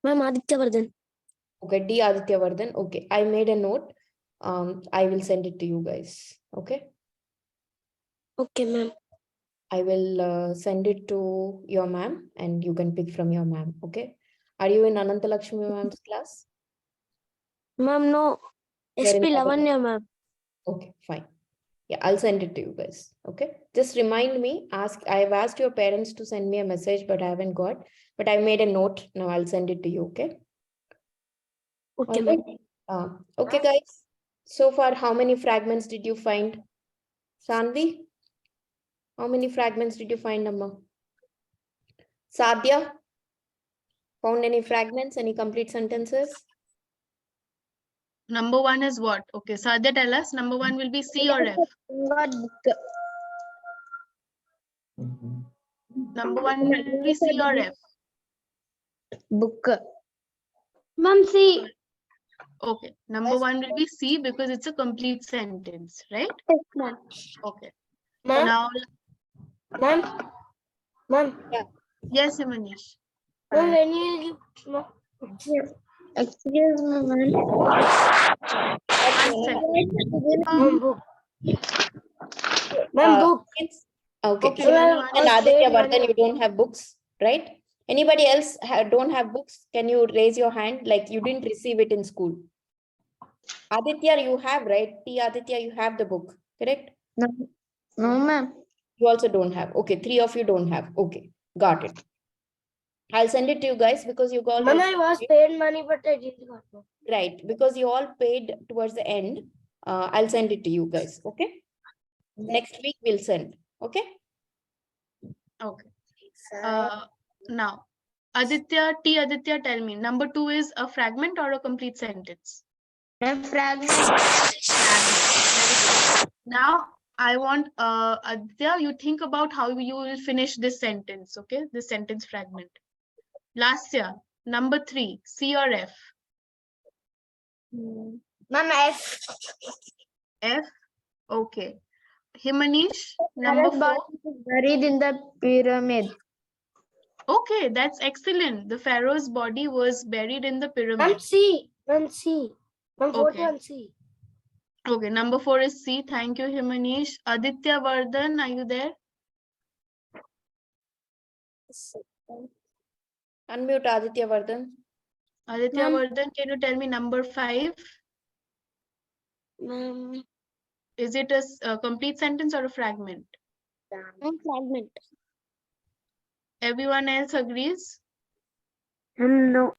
Ma'am, Aditya Vardhan. Okay, D. Aditya Vardhan. Okay, I made a note. I will send it to you guys. Okay. Okay, ma'am. I will send it to your ma'am and you can pick from your ma'am. Okay. Are you in Anantalakshmi ma'am's class? Ma'am, no. You're in SP other- Lavanya, ma'am. Okay, fine. Yeah, I'll send it to you guys. Okay. Just remind me, I've asked your parents to send me a message, but I haven't got, but I made a note. Now I'll send it to you. Okay. Okay, All ma'am. right. Okay, guys. So far, how many fragments did you find? Sanvi? How many fragments did you find, Amma? Sadhya? Found any fragments, any complete sentences? Number 1 is what? Okay, Sadhya, tell us. Number 1 will be C or F? Number 1 will be C or F? Book. Ma'am, see. Okay. Number 1 will be C because it's a complete sentence, right? Ma'am. Okay. Ma'am. Now, Ma'am. Ma'am. yes, Manish. Ma'am, when you give. Excuse me, ma'am. Ma'am, book. Ma'am, book. Kids? Okay. Okay, So, everyone. and Aditya Vardhan, you don't have books, right? Anybody else don't have books? Can you raise your hand? Like you didn't receive it in school. Aditya, you have, right? T. Aditya, you have the book, correct? No, no, ma'am. You also don't have. Okay, 3 of you don't have. Okay, got it. I'll send it to you guys because you all. Ma'am, I was paid money, but I didn't got no. Right, because you all paid towards the end. I'll send it to you guys. Okay. Next week we'll send. Okay. Okay. Now, Aditya, tell me, number 2 is a fragment or a complete sentence? A fragment. Now, I want Aditya, you think about how you will finish this sentence, okay? This sentence fragment. Last year, number 3, C or F? Ma'am, F. F, okay. Himanish, number 4. Buried in the pyramid. Okay, that's excellent. The pharaoh's body was buried in the pyramid. Ma'am, C. Ma'am, C. Ma'am, fourth Okay. one, C. Okay, number 4 is C. Thank you, Himanish. Aditya Vardhan, are you there? Unmute Aditya Vardhan. Aditya Vardhan, can you tell me number 5? Is it a complete sentence or a fragment? Fragment. Everyone else agrees? No.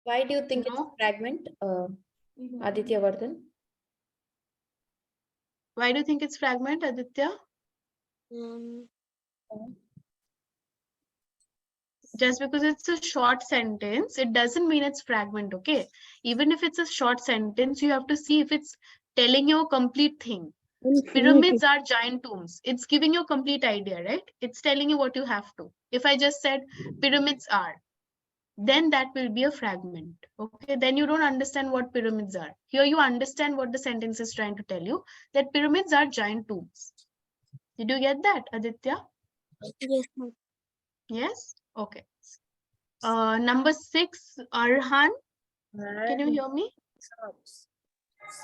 Why do you think it's a No. fragment, Aditya Vardhan? Why do you think it's fragment, Aditya? Just because it's a short sentence, it doesn't mean it's fragment, okay? Even if it's a short sentence, you have to see if it's telling you a complete thing. Pyramids are giant tombs. It's giving you a complete idea, right? It's telling you what you have to. If I just said pyramids are, then that will be a fragment, okay? Then you don't understand what pyramids are. Here you understand what the sentence is trying to tell you, that pyramids are giant tombs. Did you get that, Aditya? Yes, ma'am. Yes? Okay. Number 6, Arhan. Can you hear me?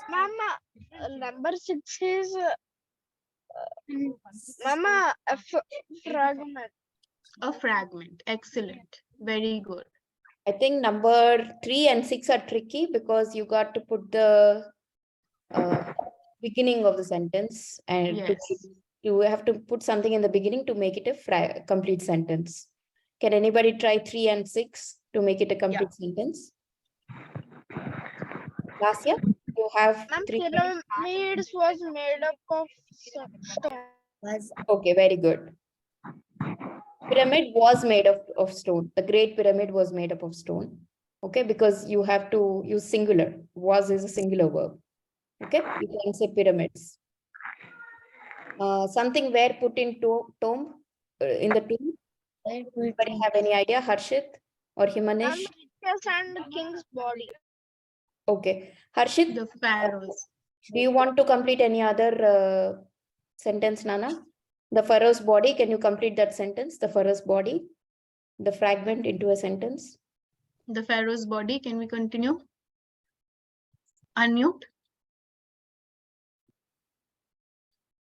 Mama, number 6 is Mama, a fragment. A fragment. Excellent. Very good. I think number 3 and 6 are tricky because you got to put the beginning of the sentence and Yes. you have to put something in the beginning to make it a complete sentence. Can anybody try 3 and 6 to make it a complete sentence? Last year, you have Ma'am, 3. pyramids was made up of stone. Okay, very good. Pyramid was made of stone. The Great Pyramid was made up of stone. Okay, because you have to use singular. Was is a singular verb. Okay, you can say pyramids. Something were put into tomb, in the tomb. Anybody have any idea? Harshit or Himanish? And king's body. Okay, Harshit, The pharaohs. do you want to complete any other sentence, Nana? The pharaoh's body, can you complete that sentence? The pharaoh's body, the fragment into a sentence. The pharaoh's body. Can we continue? Unmute.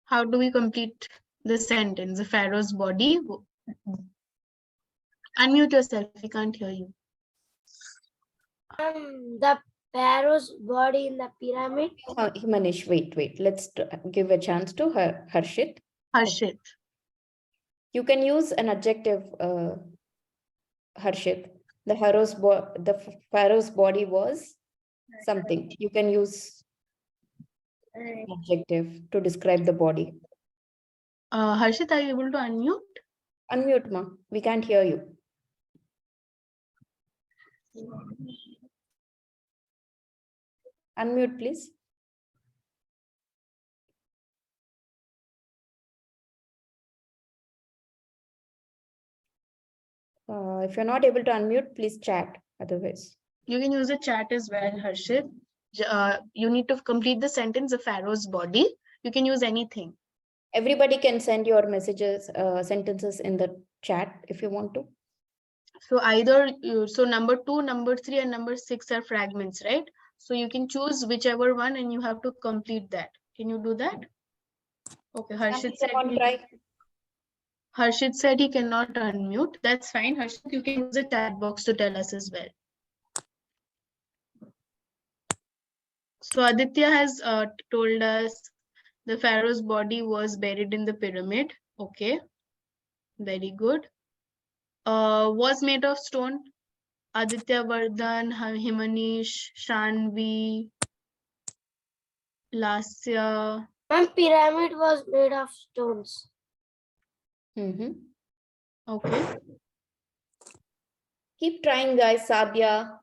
How do we complete the sentence? The pharaoh's body. Unmute yourself. We can't hear you. The pharaoh's body in the pyramid. Himanish, wait. Let's give a chance to Harshit. Harshit. You can use an adjective, Harshit. The pharaoh's body was something. You can use an adjective to describe the body. Harshit, are you able to unmute? Unmute, ma. We can't hear you. Unmute, please. If you're not able to unmute, please chat. Otherwise, You can use the chat as well, Harshit. You need to complete the sentence, the Pharaoh's body. You can use anything. Everybody can send your messages, sentences in the chat if you want to. So either, so number 2, number 3, and number 6 are fragments, right? So you can choose whichever one and you have to complete that. Can you do that? Okay, Harshit said he cannot unmute. That's fine. Harshit, you can use the chat box to tell us as well. So Aditya has told us the Pharaoh's body was buried in the pyramid. Okay, very good. Was made of stone. Aditya, Vardhan, Himanish, Shanvi, Lasya. And pyramid was made of stones. Okay. Keep trying, guys. Sadhya.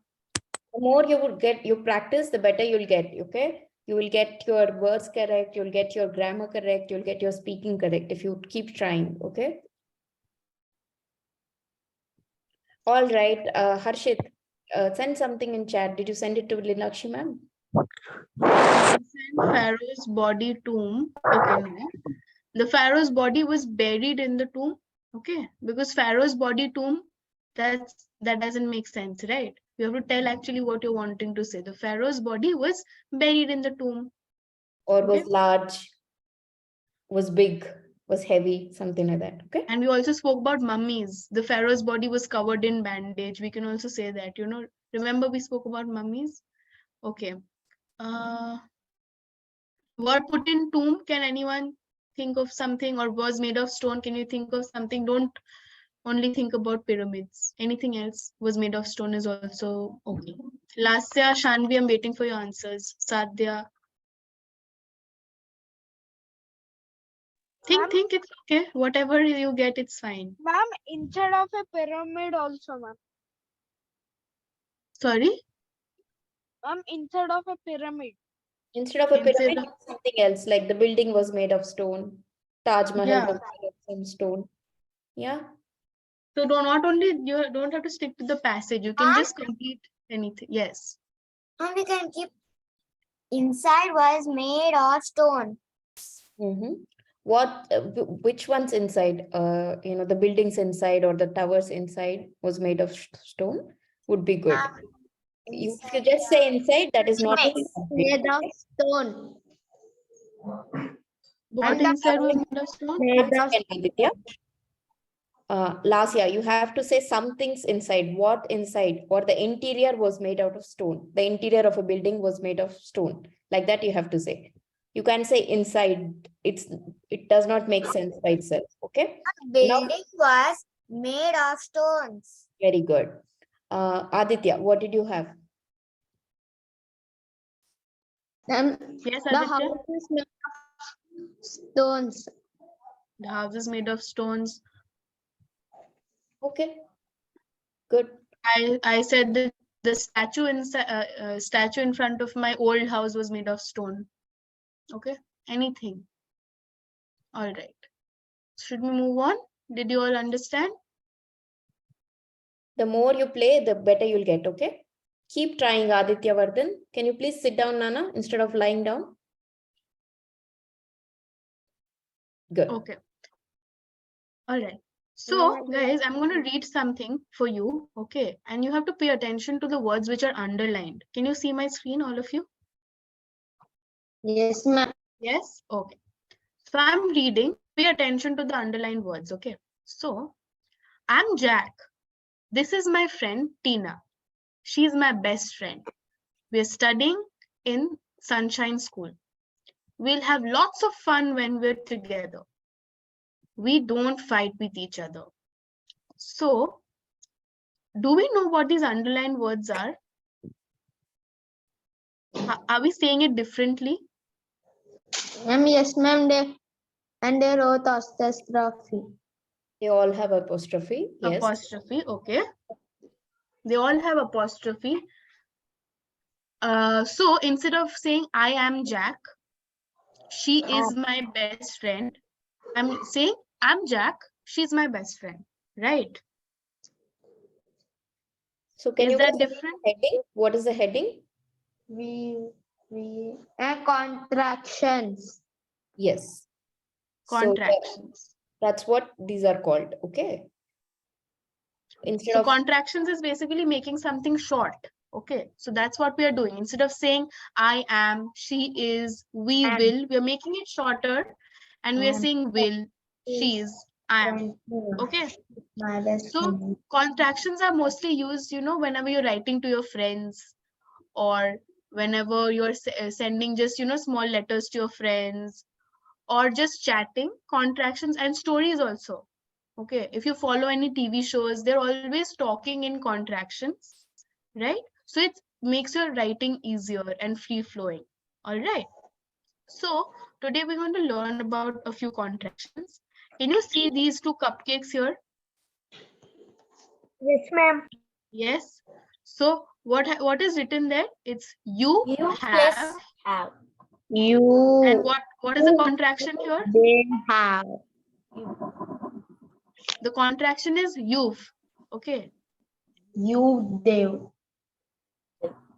The more you would get, you practice, the better you'll get. Okay. You will get your words correct. You'll get your grammar correct. You'll get your speaking correct if you keep trying. Okay. All right. Harshit, send something in chat. Did you send it to Linakshi ma'am? Pharaoh's body tomb. Okay, no. The Pharaoh's body was buried in the tomb. Okay, because Pharaoh's body tomb, that doesn't make sense, right? You have to tell actually what you're wanting to say. The Pharaoh's body was buried in the tomb. Or was large, was big, was heavy, something like that. Okay. And we also spoke about mummies. The Pharaoh's body was covered in bandage. We can also say that, you know, remember we spoke about mummies? Okay. What put in tomb? Can anyone think of something? Or was made of stone? Can you think of something? Don't only think about pyramids. Anything else was made of stone is also okay. Lasya, Shanvi, I'm waiting for your answers. Sadhya. Think, it's okay. Whatever you get, it's fine. Ma'am, instead of a pyramid also, ma'am. Sorry? Ma'am, instead of a pyramid. Instead of a pyramid, something else, like the building was made of stone. Taj Mahal was made of some stone. Yeah. So you don't have to stick to the passage. You can just complete anything. Yes. And we can keep inside was made of stone. Which one's inside? You know, the buildings inside or the towers inside was made of stone would be good. If you just say inside, that is not made of stone. What inside was made of stone? Last year, you have to say something's inside. What inside? Or the interior was made out of stone. The interior of a building was made of stone. Like that, you have to say. You can say inside. It does not make sense by itself. Okay. The building was made of stones. Very good. Aditya, what did you have? Yes, the house is made of stones. The house is made of stones. Okay. Good. I said that the statue in front of my old house was made of stone. Okay. Anything. All right. Should we move on? Did you all understand? The more you play, the better you'll get. Okay. Keep trying, Aditya Vardhan. Can you please sit down, Nana, instead of lying down? Good. Okay. All right. So, guys, I'm going to read something for you. Okay. And you have to pay attention to the words which are underlined. Can you see my screen, all of you? Yes, ma'am. Yes. Okay. So, I'm reading. Pay attention to the underlined words. Okay. So, I'm Jack. This is my friend, Tina. She's my best friend. We're studying in Sunshine School. We'll have lots of fun when we're together. We don't fight with each other. So, do we know what these underlined words are? Are we saying it differently? Yes, ma'am. They wrote apostrophe. They all have apostrophe. Yes. Apostrophe, okay. They all have apostrophe. So instead of saying I am Jack, she is my best friend, I'm saying I'm Jack, she's my best friend, right? So can is you that different? Heading? What is the heading? Contractions. Yes. So Contractions. that's what these are called. Okay. Instead So of contractions is basically making something short. Okay, so that's what we are doing. Instead of saying I am, she is, we will, we are making it shorter, and we are saying will, she is, I am. Okay. So contractions are mostly used, whenever you're writing to your friends, or whenever you're sending just, small letters to your friends, or just chatting. Contractions and stories also. Okay, if you follow any TV shows, they're always talking in contractions, right? So it makes your writing easier and free flowing. All right. So today we're going to learn about a few contractions. Can you see these two cupcakes here? Yes, ma'am. Yes. So what is written there? It's you have. Have. You. And what is the contraction here? They have. The contraction is you've. Okay. You. They.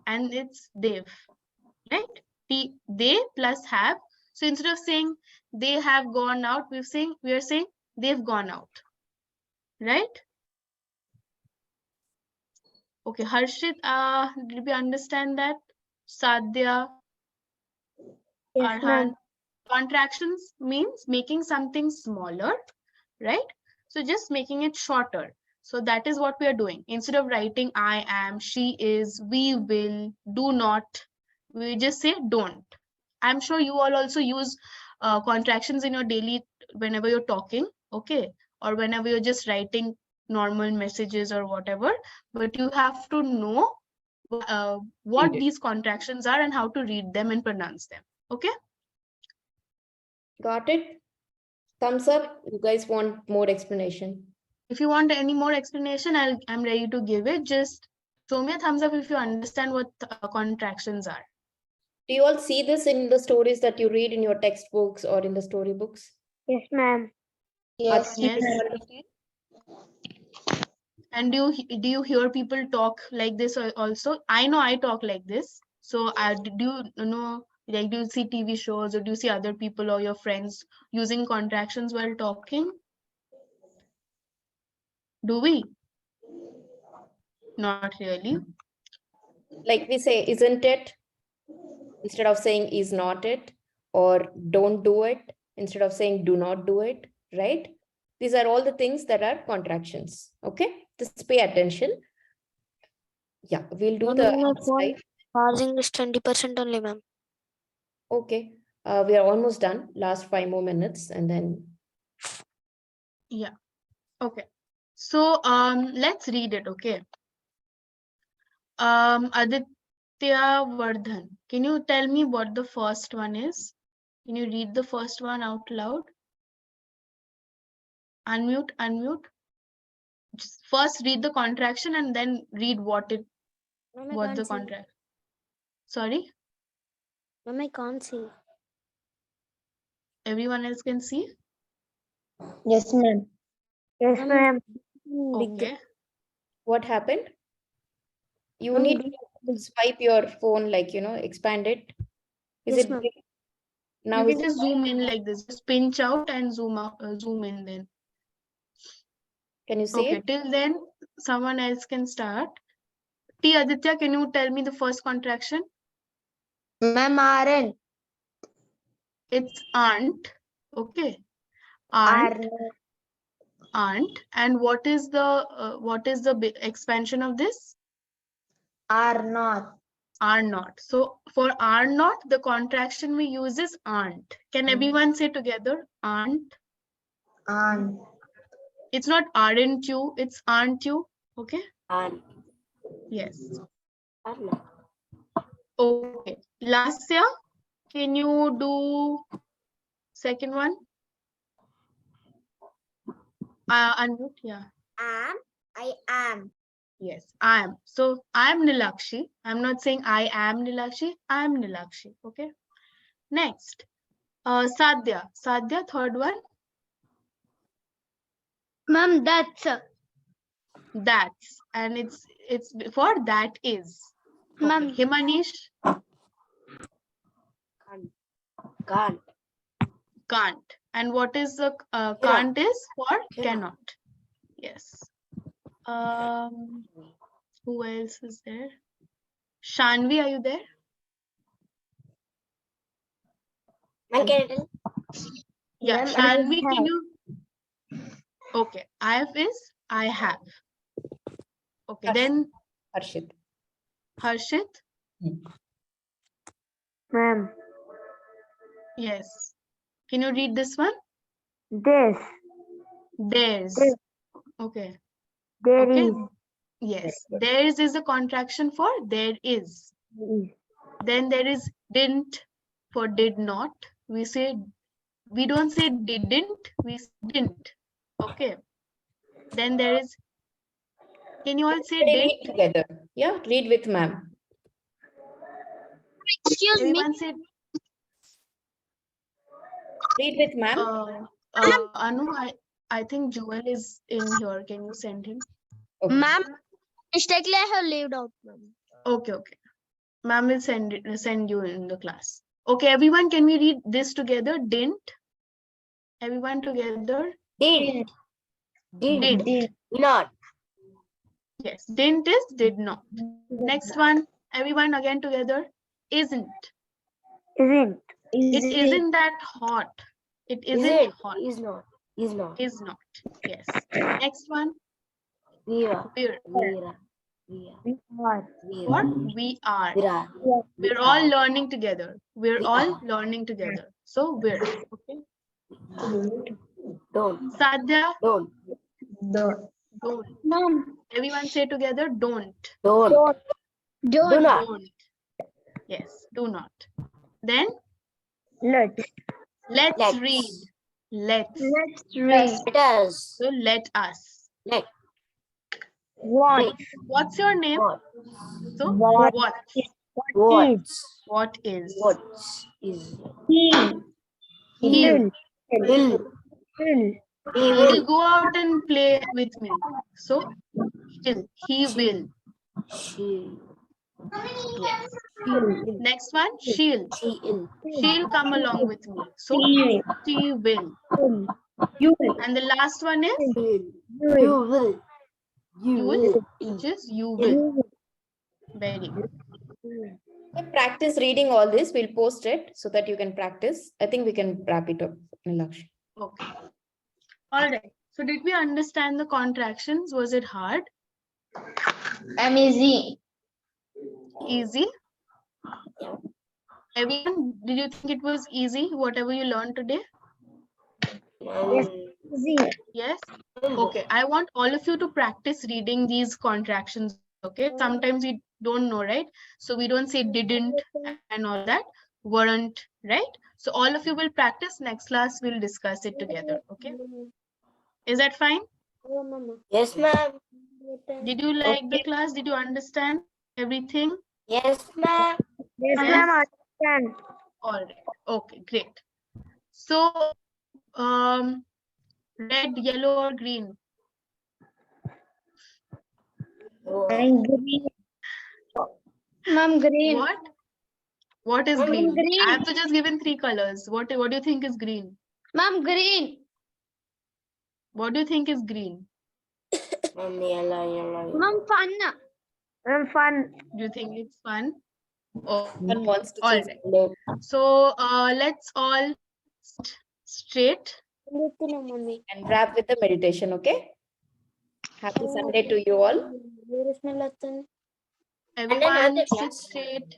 And it's they've. Right? They plus have. So instead of saying they have gone out, we are saying they've gone out. Right? Okay, Harshit, did we understand that? Sadhya, Yes, Arhan. ma'am. Contractions means making something smaller, right? So just making it shorter. So that is what we are doing. Instead of writing I am, she is, we will, do not, we just say don't. I'm sure you all also use contractions in your daily, whenever you're talking, okay? Or whenever you're just writing normal messages or whatever, but you have to know what these contractions are and how to read them and pronounce them, okay? got it? Thumbs up. You guys want more explanation? If you want any more explanation, I'm ready to give it. Just show me a thumbs up if you understand what contractions are. Do you all see this in the stories that you read in your textbooks or in the storybooks? Yes, ma'am. Yes. Yes. And do you hear people talk like this also? I know I talk like this. So do you know, like, do you see TV shows or do you see other people or your friends using contractions while talking? Do we? Not really. Like we say, isn't it? Instead of saying is not it, or don't do it, instead of saying do not do it, right? These are all the things that are contractions. Okay, just pay attention. Yeah, we'll do the slide. Charging is 20% only, ma'am. Okay, we are almost done. Last 5 more minutes, and then Yeah. Okay. So let's read it. Okay. Aditya Vardhan, can you tell me what the first one is? Can you read the first one out loud? Unmute. Just first read the contraction and then read what the contract. Sorry, Ma'am, I can't see. everyone else can see. Yes, ma'am. Yes, ma'am. Okay. what happened? You need to swipe your phone, like, expand it. Is Yes, it ma'am. big? Now You is can it just zoom in like this. Just pinch out and zoom out, zoom in then. Can you see Okay, it? till then someone else can start. T Aditya, can you tell me the first contraction? Ma'am, aren't. It's aunt. Okay. Aunt. And what is the expansion of this? Are not. Are not. So for are not, the contraction we use is aren't. Can everyone say together? Aren't. Aren't. It's not aren't you, it's aren't you. Okay. Aren't. Yes. Are not. Okay. Lasya, can you do second one? Unmute. Yeah. I am. Yes, I am. So I am Nilakshi. I'm not saying I am Nilakshi. I am Nilakshi. Okay. Next, Sadhya. Sadhya, third one. Ma'am, that's. That's, and it's for that is. Okay. Ma'am. Himanish. Can't. Can't. And what is the can't is for cannot. Yes. Who else is there? Shanvi, are you there? Man, can I tell? Yeah, Ma'am, Shanvi, can you? Okay, I have is I have. Okay, Harshit. then Harshit. Harshit. Ma'am, Yes. Can you read this one? this. Theirs. There. Okay. There Okay. is. Yes. Theirs is a contraction for there is. Then there is didn't for did not. We don't say didn't, we say didn't. Okay. Then there is, can you all say Read didn't? together. Yeah, read with ma'am. Excuse me. Everyone said, Read with ma'am. Anu, I think Joel is in here. Can you send him? Okay. Ma'am, mistakenly I have leaved out, ma'am. Okay, okay. Ma'am will send you in the class. Okay, everyone, can we read this together? Didn't. Everyone together. Did. Did. Not. Yes. Didn't is did not. Next one. Everyone again together. Isn't. Isn't. It isn't that hot. It isn't Isn't. hot. Is not. Is not. Is not. Yes. Next one. We're. We're. We're. What? We are. We're. We're all learning together. We're all learning together. So we're. Okay. Don't. Sadhya. Don't. Don't. Ma'am, Everyone say together. Don't. Don't. don't. Do not. Don't. Yes. Do not. Then Let's. let's read. Let's. Let's read. Let us. So let us. Let. What? What's your name? What? So What? what? What? What is? What is? He. He. Will. Will. He Will will. go out and play with me. So he will. She. Yes. Next one, she'll. She will. She'll come along with me. So she will. You. And the last one is You will. you will, which is you will. Very good. Practice reading all this. We'll post it so that you can practice. I think we can wrap it up, Nilakshi. Okay. All right. So did we understand the contractions? Was it hard? Easy. Easy? Everyone, did you think it was easy, whatever you learned today? Easy. Yes? Okay. I want all of you to practice reading these contractions. Okay. Sometimes we don't know, right? So we don't say didn't and all that. Weren't, right? So all of you will practice. Next class, we'll discuss it together. Okay. Is that fine? Yes, ma'am. Did you like the class? Did you understand everything? Yes, ma'am. Yes, Yes. ma'am. Understand. All right. Okay, great. So, red, yellow, or green? And green. Ma'am, green. What? What is Ma'am, green? green. I have to just given 3 colors. What do you think is green? Ma'am, green. What do you think is green? Ma'am, yellow. Ma'am, fun. Ma'am, fun. Do you think it's fun? Oh, One wants to all choose right. yellow. So let's all sit straight. And wrap with the meditation, okay? Happy Sunday to you all. Everyone another sit class. straight.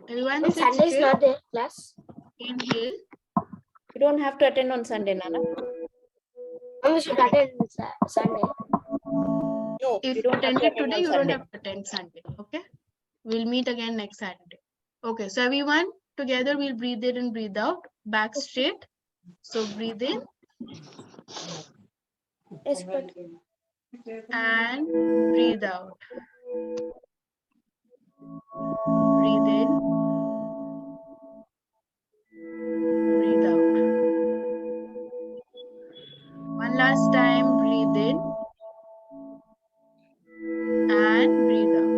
Everyone Ma'am, sit Sunday is straight. not there, class. Inhale. You don't have to attend on Sunday, Nana. Ma'am, we should attend Sunday. No, If you you don't have to attended attend today, on you don't Sunday. have to attend Sunday. Okay. We'll meet again next Saturday. Okay. So everyone together, we'll breathe in and breathe out. Back straight. So breathe in and breathe out. Breathe in. Breathe out. One last time, breathe in and breathe out.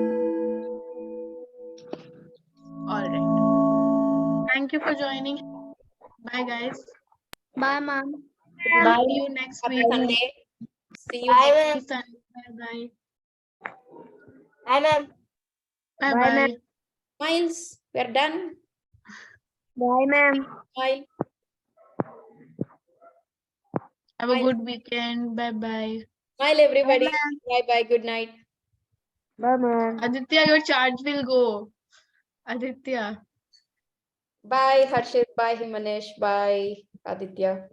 All right. guys. Bye, ma'am. Bye. See you next Happy week. Sunday. See you Bye, next ma'am. Bye. Bye, ma'am. Bye. Bye, ma'am. Bye. Miles. We're done. Bye, ma'am. Bye. Have a Bye. good weekend. Bye. Bye. Smile, everybody. ma'am. Bye bye. Good night. Bye, ma'am. Aditya, your charge will go. Aditya. Bye, Harshit. Bye, Himanesh. Bye, Aditya.